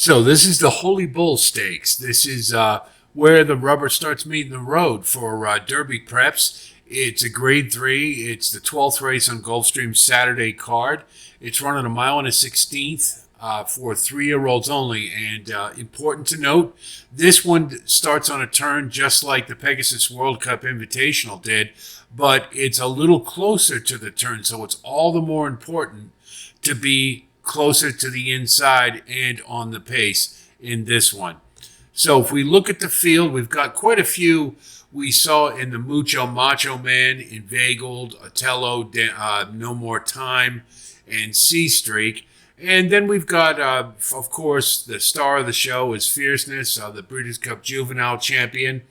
So this is the Holy Bull Stakes. This is where the rubber starts meeting the road for Derby preps. It's a Grade 3. It's the 12th race on Gulfstream's Saturday card. It's running a mile and a 16th for 3-year-olds only. And important to note, this one starts on a turn just like the Pegasus World Cup Invitational did, but it's a little closer to the turn, so it's all the more important to be closer to the inside and on the pace in this one. So if we look at the field, we've got quite a few we saw in the Mucho Macho Man, Inveigled, Otello, No More Time, and Sea Streak. And then we've got, of course, the star of the show is Fierceness, the Breeders Cup Juvenile champion.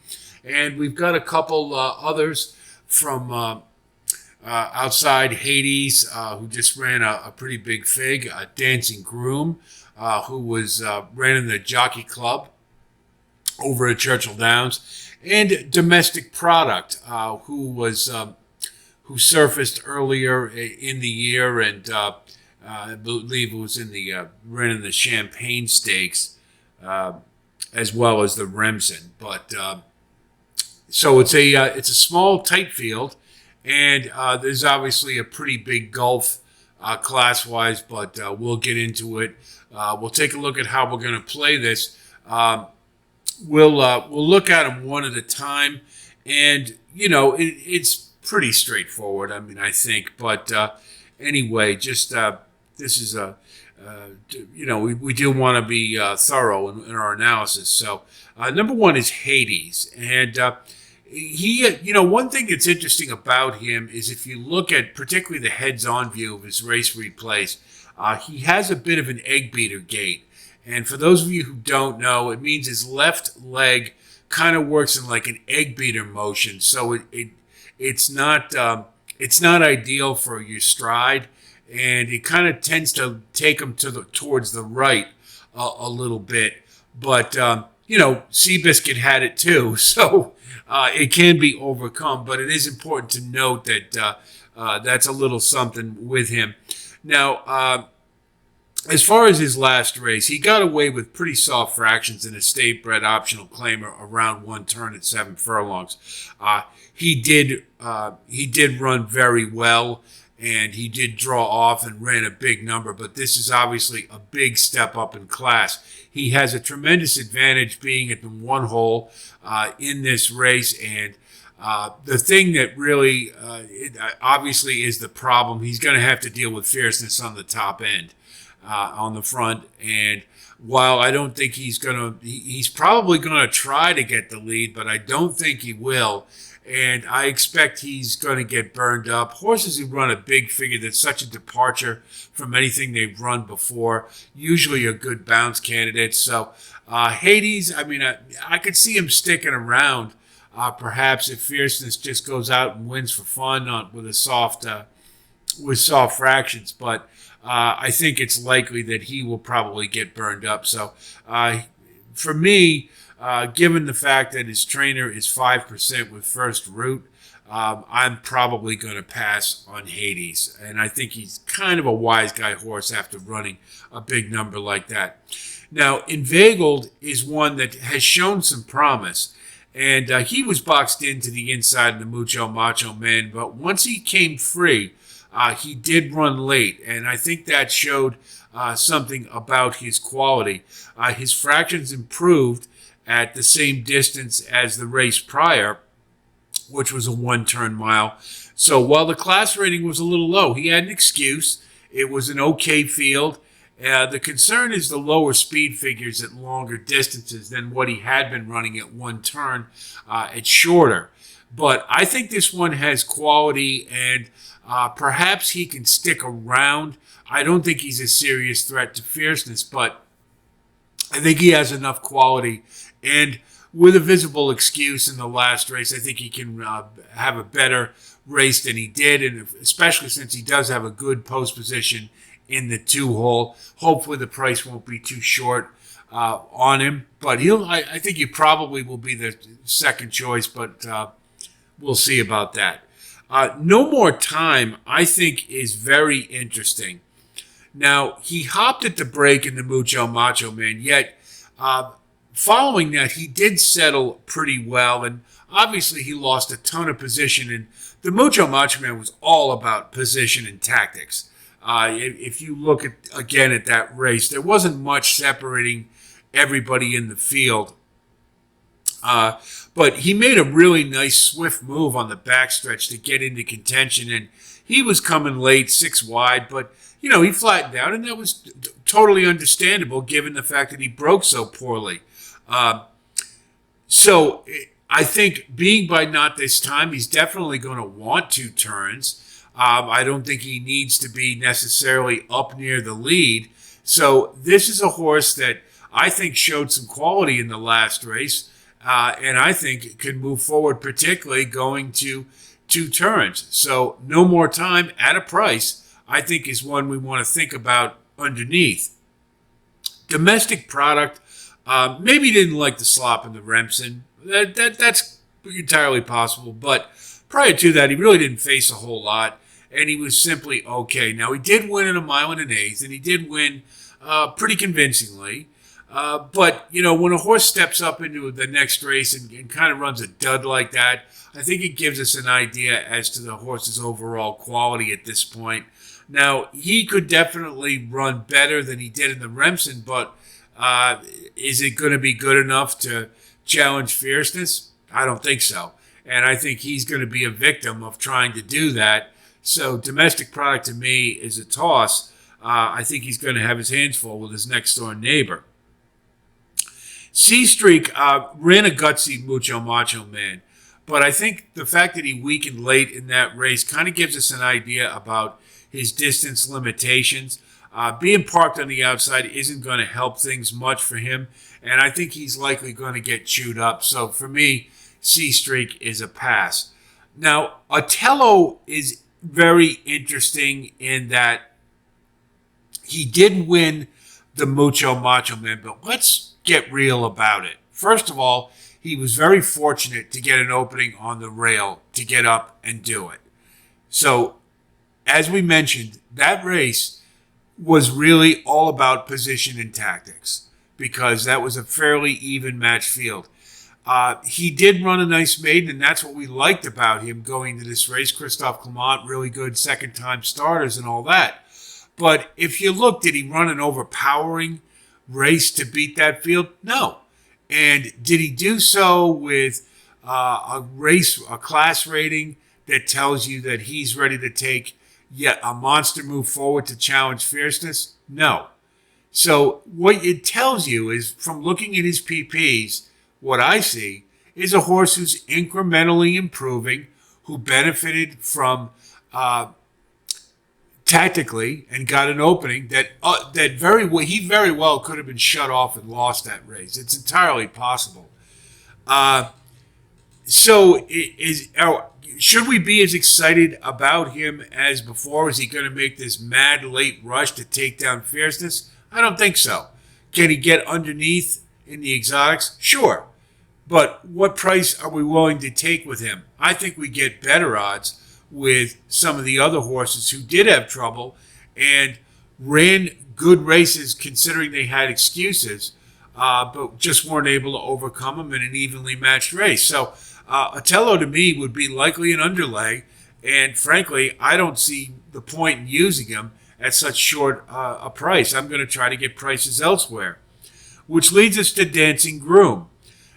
And we've got a couple others from outside Hades, who just ran a pretty big fig, Dancing Groom, who was ran in the Jockey Club over at Churchill Downs, and Domestic Product, who surfaced earlier in the year, and I believe it was in the ran in the Champagne Stakes, as well as the Remsen. But so it's a small, tight field. And there's obviously a pretty big gulf class-wise, but we'll get into it. We'll take a look at how we're going to play this. We'll look at them one at a time, and it's pretty straightforward. I mean, I think, but anyway, just this is we do want to be thorough in our analysis. So number one is Hades, and one thing that's interesting about him is if you look at particularly the heads-on view of his race replays, he has a bit of an egg beater gait. And for those of you who don't know, it means his left leg kind of works in like an egg beater motion. So it's not ideal for your stride, and it kind of tends to take him towards the right a little bit. But Seabiscuit had it too, so it can be overcome. But it is important to note that that's a little something with him. Now, as far as his last race, he got away with pretty soft fractions in a state-bred optional claimer around one turn at 7 furlongs. He did run very well, and he did draw off and ran a big number, but this is obviously a big step up in class. He has a tremendous advantage being at the one hole in this race, and the thing that really obviously is the problem, he's going to have to deal with Fierceness on the top end, on the front. And while I don't think he's probably going to try to get the lead, but I don't think he will. And I expect he's going to get burned up. Horses who run a big figure that's such a departure from anything they've run before, usually a good bounce candidate. So Hades, I mean, I could see him sticking around, perhaps if Fierceness just goes out and wins for fun with soft fractions. But I think it's likely that he will probably get burned up. So for me, given the fact that his trainer is 5% with First Route, I'm probably going to pass on Hades. And I think he's kind of a wise guy horse after running a big number like that. Now, Inveigled is one that has shown some promise. And he was boxed into the inside of the Mucho Macho Man. But once he came free, he did run late. And I think that showed something about his quality. His fractions improved at the same distance as the race prior, which was a one-turn mile. So while the class rating was a little low, he had an excuse. It was an okay field. The concern is the lower speed figures at longer distances than what he had been running at one turn at shorter. But I think this one has quality, and perhaps he can stick around. I don't think he's a serious threat to Fierceness, but I think he has enough quality. And with a visible excuse in the last race, I think he can have a better race than he did, and especially since he does have a good post position in the 2-hole. Hopefully the price won't be too short on him, but I think he probably will be the second choice, but we'll see about that. No More Time, I think, is very interesting. Now, he hopped at the break in the Mucho Macho Man, yet following that, he did settle pretty well, and obviously he lost a ton of position, and the Mucho Macho Man was all about position and tactics. If you look again at that race, there wasn't much separating everybody in the field. But he made a really nice, swift move on the backstretch to get into contention, and he was coming late, 6 wide, but, he flattened out, and that was totally understandable given the fact that he broke so poorly. So I think being by not this time, he's definitely going to want 2 turns. I don't think he needs to be necessarily up near the lead. So this is a horse that I think showed some quality in the last race. And I think it can move forward, particularly going to 2 turns. So no more time at a price, I think, is one we want to think about underneath. Domestic Product, maybe didn't like the slop in the Remsen. That's entirely possible. But prior to that, he really didn't face a whole lot, and he was simply okay. Now, he did win in a 1 1/8, and he did win pretty convincingly. But, when a horse steps up into the next race and kind of runs a dud like that, I think it gives us an idea as to the horse's overall quality at this point. Now, he could definitely run better than he did in the Remsen, but is it going to be good enough to challenge Fierceness? I don't think so. And I think he's going to be a victim of trying to do that. So Domestic Product to me is a toss. I think he's going to have his hands full with his next door neighbor. C-Streak ran a gutsy Mucho Macho Man, but I think the fact that he weakened late in that race kind of gives us an idea about his distance limitations. Being parked on the outside isn't going to help things much for him, and I think he's likely going to get chewed up. So for me, C-Streak is a pass. Now, Otello is very interesting in that he did win the Mucho Macho Man, but let's get real about it. First of all, he was very fortunate to get an opening on the rail to get up and do it. So, as we mentioned, that race was really all about position and tactics because that was a fairly even matched field. He did run a nice maiden, and that's what we liked about him going to this race. Christophe Clement, really good second-time starters and all that. But if you look, did he run an overpowering race to beat that field? No. And did he do so with a class rating that tells you that he's ready to take yet a monster move forward to challenge Fierceness? No. So what it tells you is, from looking at his PPs, what I see is a horse who's incrementally improving, who benefited from tactically and got an opening that he very well could have been shut off and lost that race. It's entirely possible. Should we be as excited about him as before? Is he going to make this mad late rush to take down Fierceness? I don't think so. Can he get underneath in the exotics? Sure. But what price are we willing to take with him? I think we get better odds with some of the other horses who did have trouble and ran good races considering they had excuses, but just weren't able to overcome them in an evenly matched race. So Otello to me would be likely an underlay, and frankly, I don't see the point in using him at such short a price. I'm going to try to get prices elsewhere, which leads us to Dancing Groom.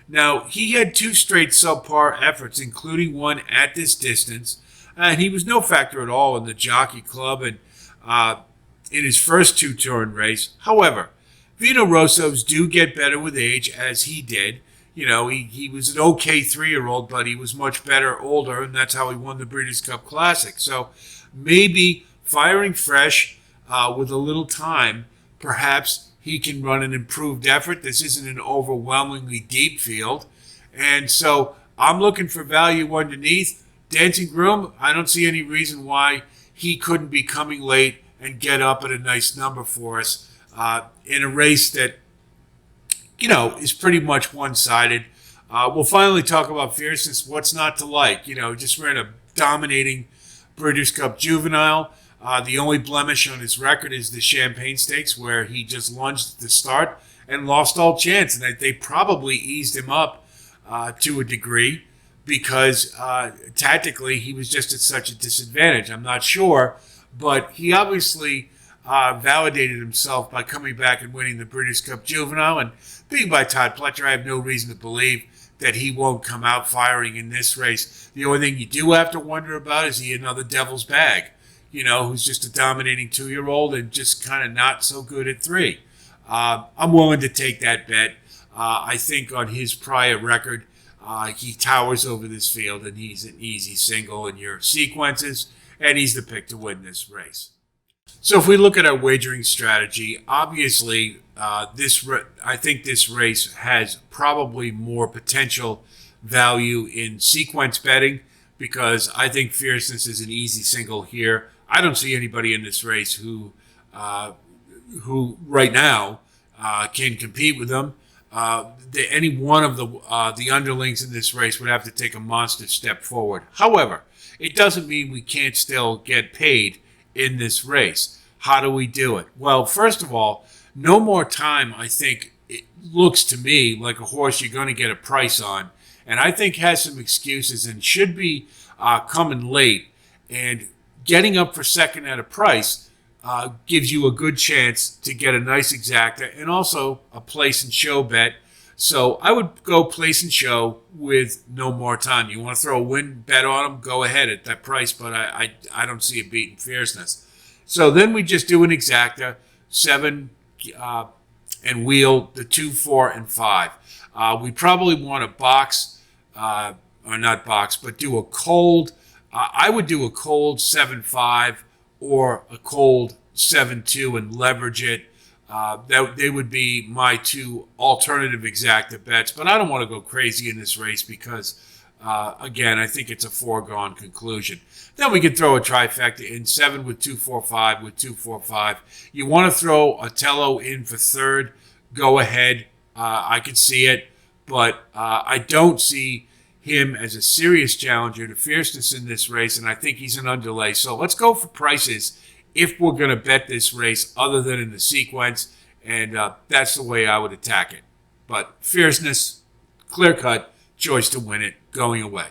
Now, he had 2 straight subpar efforts, including one at this distance, and he was no factor at all in the Jockey Club and in his first 2-turn race. However, Vino Rossos do get better with age, as he did. He was an okay 3-year-old, but he was much better older, and that's how he won the Breeders' Cup Classic. So maybe firing fresh with a little time, perhaps he can run an improved effort. This isn't an overwhelmingly deep field. And so I'm looking for value underneath. Dancing Groom, I don't see any reason why he couldn't be coming late and get up at a nice number for us in a race that, is pretty much one-sided. We'll finally talk about Fierceness. What's not to like? Just ran a dominating Breeders' Cup Juvenile. The only blemish on his record is the Champagne Stakes, where he just lunged at the start and lost all chance. And they probably eased him up to a degree because tactically he was just at such a disadvantage. I'm not sure, but he obviously validated himself by coming back and winning the Breeders Cup Juvenile. And being by Todd Pletcher, I have no reason to believe that he won't come out firing in this race. The only thing you do have to wonder about is he another devil's bag, who's just a dominating 2-year-old and just kind of not so good at 3. I'm willing to take that bet. I think on his prior record, he towers over this field, and he's an easy single in your sequences, and he's the pick to win this race. So if we look at our wagering strategy, obviously, I think this race has probably more potential value in sequence betting because I think Fierceness is an easy single here. I don't see anybody in this race who right now can compete with them. Any one of the underlings in this race would have to take a monster step forward. However, it doesn't mean we can't still get paid in this race. How do we do it? Well, first of all, No More Time, I think, it looks to me like a horse you're going to get a price on, and I think has some excuses and should be coming late. And getting up for second at a price gives you a good chance to get a nice exacta and also a place and show bet. So I would go place and show with No More Time. You want to throw a win bet on them, go ahead at that price, but I don't see it beating Fierceness. So then we just do an exacta, 7 and wheel the 2, 4, and 5. We probably want to box, or not box, but do a cold. I would do a cold 7-5 or a cold 7-2 and leverage it. They would be my 2 alternative exacta bets, but I don't want to go crazy in this race because, again, I think it's a foregone conclusion. Then we can throw a trifecta in 7 with 2, 4, 5 with 2, 4, 5. You want to throw Otello in for third, go ahead. I could see it, but I don't see him as a serious challenger to Fierceness in this race, and I think he's an underlay. So let's go for prices if we're going to bet this race other than in the sequence, and that's the way I would attack it. But Fierceness, clear-cut choice to win it, going away.